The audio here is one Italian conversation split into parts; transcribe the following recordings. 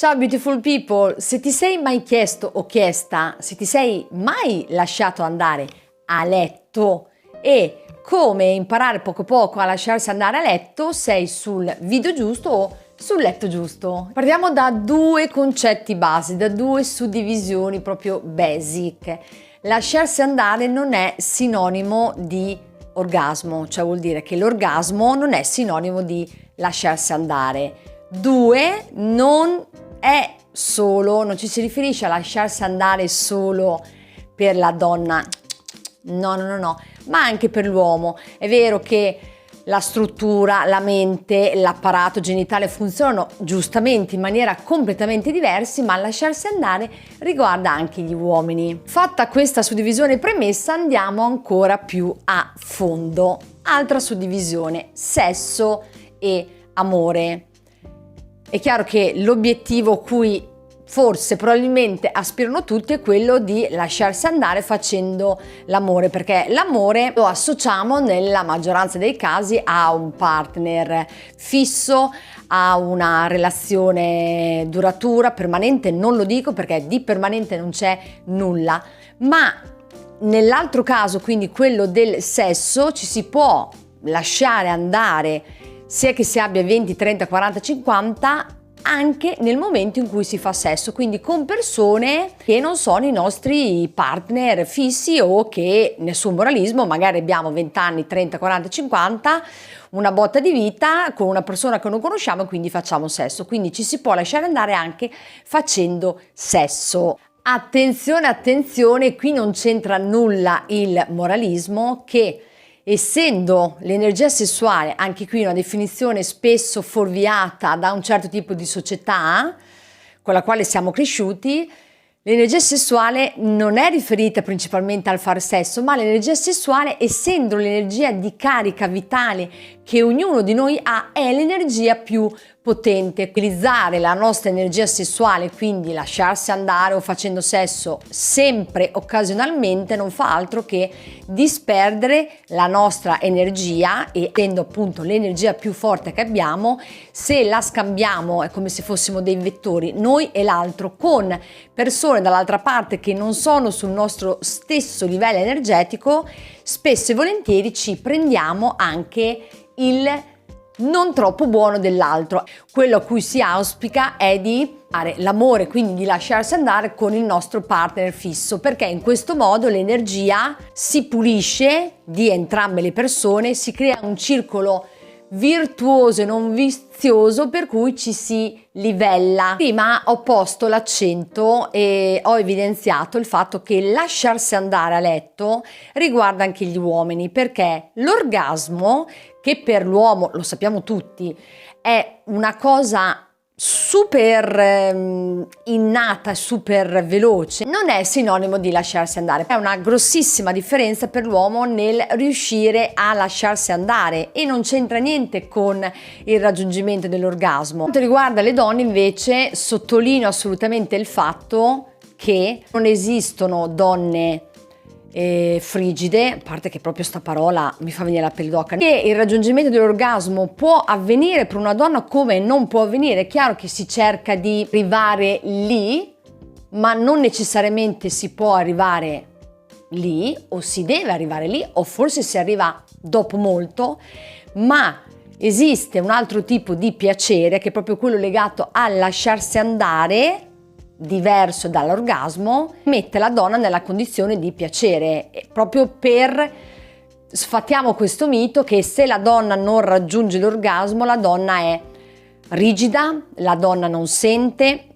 Ciao beautiful people, se ti sei mai chiesto o chiesta se ti sei mai lasciato andare a letto e come imparare poco poco a lasciarsi andare a letto, sei sul video giusto o sul letto giusto. Partiamo da due concetti base, da due suddivisioni proprio basic. Lasciarsi andare non è sinonimo di orgasmo, cioè vuol dire che l'orgasmo non è sinonimo di lasciarsi andare. Due, non ci si riferisce a lasciarsi andare solo per la donna, no, ma anche per l'uomo. È vero che la struttura, la mente, l'apparato genitale funzionano giustamente in maniera completamente diversa, ma lasciarsi andare riguarda anche gli uomini. Fatta questa suddivisione premessa, andiamo ancora più a fondo. Altra suddivisione: sesso e amore. È chiaro che l'obiettivo cui forse probabilmente aspirano tutti è quello di lasciarsi andare facendo l'amore, perché l'amore lo associamo nella maggioranza dei casi a un partner fisso, a una relazione duratura, permanente. Non lo dico perché di permanente non c'è nulla, ma nell'altro caso, quindi quello del sesso, ci si può lasciare andare sia che si abbia 20, 30, 40, 50, anche nel momento in cui si fa sesso, quindi con persone che non sono i nostri partner fissi o che nessun moralismo, magari abbiamo 20 anni, 30, 40, 50, una botta di vita con una persona che non conosciamo e quindi facciamo sesso, quindi ci si può lasciare andare anche facendo sesso. Attenzione, qui non c'entra nulla il moralismo, che essendo l'energia sessuale, anche qui una definizione spesso fuorviata da un certo tipo di società con la quale siamo cresciuti, l'energia sessuale non è riferita principalmente al far sesso, ma l'energia sessuale, essendo l'energia di carica vitale che ognuno di noi ha, è l'energia più potente. Utilizzare la nostra energia sessuale, quindi lasciarsi andare o facendo sesso sempre occasionalmente, non fa altro che disperdere la nostra energia, e essendo appunto l'energia più forte che abbiamo, se la scambiamo è come se fossimo dei vettori, noi e l'altro, con persone dall'altra parte che non sono sul nostro stesso livello energetico, spesso e volentieri ci prendiamo anche il non troppo buono dell'altro. Quello a cui si auspica è di fare l'amore, quindi di lasciarsi andare con il nostro partner fisso, perché in questo modo l'energia si pulisce di entrambe le persone, si crea un circolo virtuoso e non vizioso per cui ci si livella. Prima ho posto l'accento e ho evidenziato il fatto che lasciarsi andare a letto riguarda anche gli uomini, perché l'orgasmo, che per l'uomo, lo sappiamo tutti, è una cosa super innata, super veloce, non è sinonimo di lasciarsi andare. È una grossissima differenza per l'uomo nel riuscire a lasciarsi andare, e non c'entra niente con il raggiungimento dell'orgasmo. Per quanto riguarda le donne invece, sottolineo assolutamente il fatto che non esistono donne frigide, a parte che proprio sta parola mi fa venire la pelle d'oca, che il raggiungimento dell'orgasmo può avvenire per una donna come non può avvenire. È chiaro che si cerca di arrivare lì, ma non necessariamente si può arrivare lì, o si deve arrivare lì, o forse si arriva dopo molto, ma esiste un altro tipo di piacere che è proprio quello legato al lasciarsi andare, diverso dall'orgasmo, mette la donna nella condizione di piacere, proprio per sfattiamo questo mito che se la donna non raggiunge l'orgasmo, la donna è rigida, la donna non sente.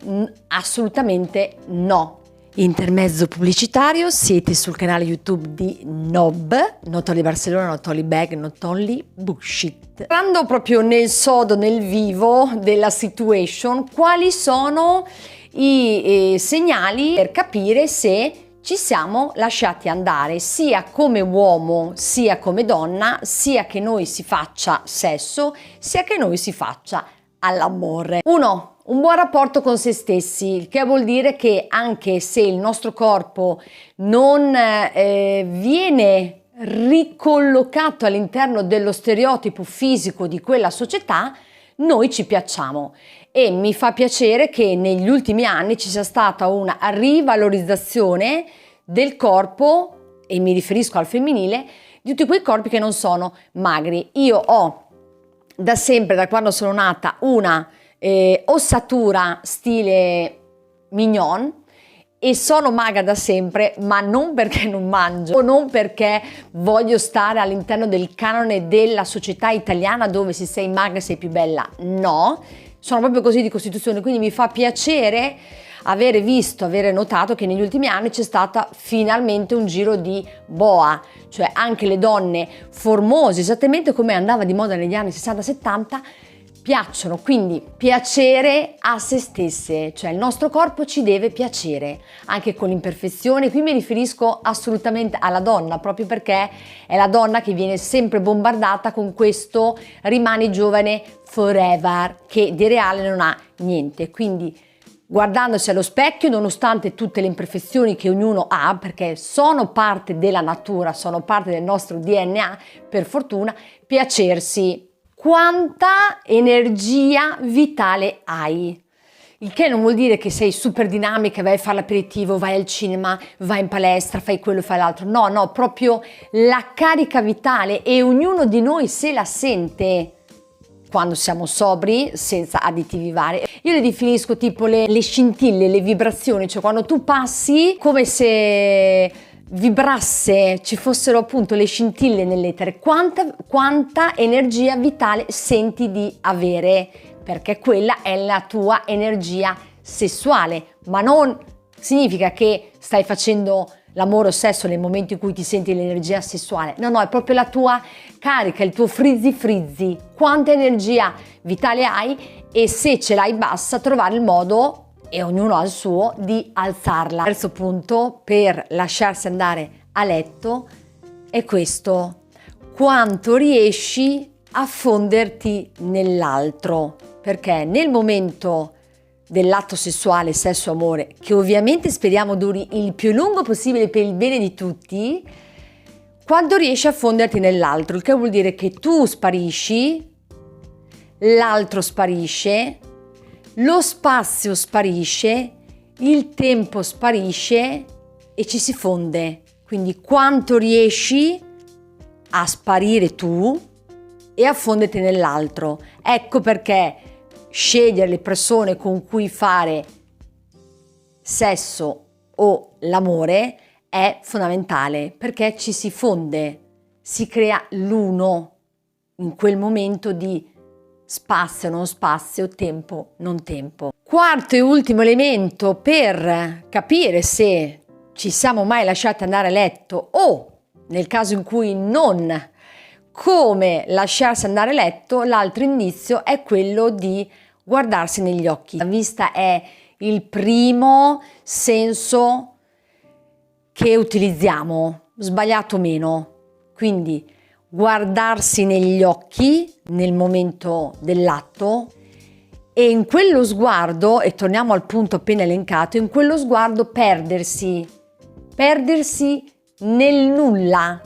Assolutamente no. Intermezzo pubblicitario: siete sul canale YouTube di NOB, Not Only Barcellona, Not Only Bag, Not Only Bullshit. Entrando proprio nel sodo, nel vivo della situation, quali sono i segnali per capire se ci siamo lasciati andare, sia come uomo sia come donna, sia che noi si faccia sesso, sia che noi si faccia all'amore. 1. Un buon rapporto con se stessi, il che vuol dire che anche se il nostro corpo non viene ricollocato all'interno dello stereotipo fisico di quella società, noi ci piacciamo. E mi fa piacere che negli ultimi anni ci sia stata una rivalorizzazione del corpo, e mi riferisco al femminile, di tutti quei corpi che non sono magri. Io ho da sempre, da quando sono nata, una ossatura stile mignon, e sono magra da sempre, ma non perché non mangio o non perché voglio stare all'interno del canone della società italiana dove se sei magra sei più bella. No, sono proprio così di costituzione, quindi mi fa piacere avere notato che negli ultimi anni c'è stata finalmente un giro di boa, cioè anche le donne formose, esattamente come andava di moda negli anni 60-70, piacciono. Quindi piacere a se stesse, cioè il nostro corpo ci deve piacere anche con l'imperfezione. Qui mi riferisco assolutamente alla donna, proprio perché è la donna che viene sempre bombardata con questo rimani giovane forever, che di reale non ha niente. Quindi guardandosi allo specchio, nonostante tutte le imperfezioni che ognuno ha, perché sono parte della natura, sono parte del nostro DNA, per fortuna, piacersi. Quanta energia vitale hai? Il che non vuol dire che sei super dinamica, vai a fare l'aperitivo, vai al cinema, vai in palestra, fai quello, fai l'altro. No, proprio la carica vitale, e ognuno di noi se la sente quando siamo sobri, senza additivi vari. Io le definisco tipo le scintille, le vibrazioni, cioè quando tu passi come se vibrasse, ci fossero appunto le scintille nell'etere. Quanta energia vitale senti di avere, perché quella è la tua energia sessuale, ma non significa che stai facendo l'amore o sesso nel momento in cui ti senti l'energia sessuale. No, è proprio la tua carica, il tuo frizzi, quanta energia vitale hai, e se ce l'hai bassa, trovare il modo, e ognuno ha il suo, di alzarla. Il terzo punto per lasciarsi andare a letto è questo: quanto riesci a fonderti nell'altro, perché nel momento dell'atto sessuale, sesso, amore, che ovviamente speriamo duri il più lungo possibile per il bene di tutti, quando riesci a fonderti nell'altro, il che vuol dire che tu sparisci, l'altro sparisce, lo spazio sparisce, il tempo sparisce e ci si fonde. Quindi quanto riesci a sparire tu e a fonderti nell'altro. Ecco perché scegliere le persone con cui fare sesso o l'amore è fondamentale, perché ci si fonde, si crea l'uno in quel momento di spazio, non spazio, tempo, non tempo. Quarto e ultimo elemento per capire se ci siamo mai lasciati andare a letto, o nel caso in cui non, come lasciarsi andare a letto, l'altro indizio è quello di guardarsi negli occhi. La vista è il primo senso che utilizziamo, sbagliato o meno. Quindi guardarsi negli occhi nel momento dell'atto, e in quello sguardo, e torniamo al punto appena elencato, in quello sguardo perdersi nel nulla.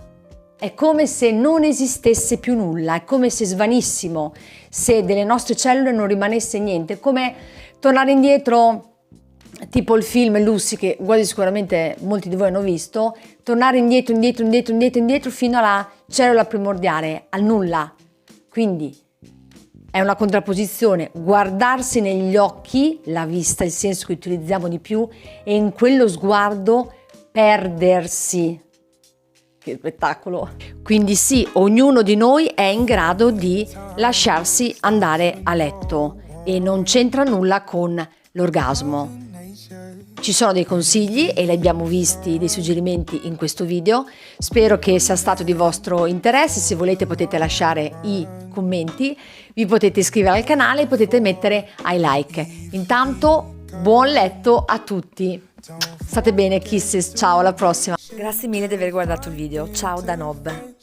È come se non esistesse più nulla, è come se svanissimo, se delle nostre cellule non rimanesse niente, è come tornare indietro, tipo il film Lucy, che quasi sicuramente molti di voi hanno visto, tornare indietro fino alla cellula primordiale, al nulla. Quindi è una contrapposizione, guardarsi negli occhi, la vista, il senso che utilizziamo di più, e in quello sguardo perdersi. Che spettacolo! Quindi sì, ognuno di noi è in grado di lasciarsi andare a letto e non c'entra nulla con l'orgasmo. Ci sono dei consigli e li abbiamo visti, dei suggerimenti in questo video. Spero che sia stato di vostro interesse. Se volete potete lasciare i commenti, vi potete iscrivere al canale e potete mettere ai like. Intanto buon letto a tutti. State bene, kisses, ciao, alla prossima. Grazie mille di aver guardato il video. Ciao da Nob.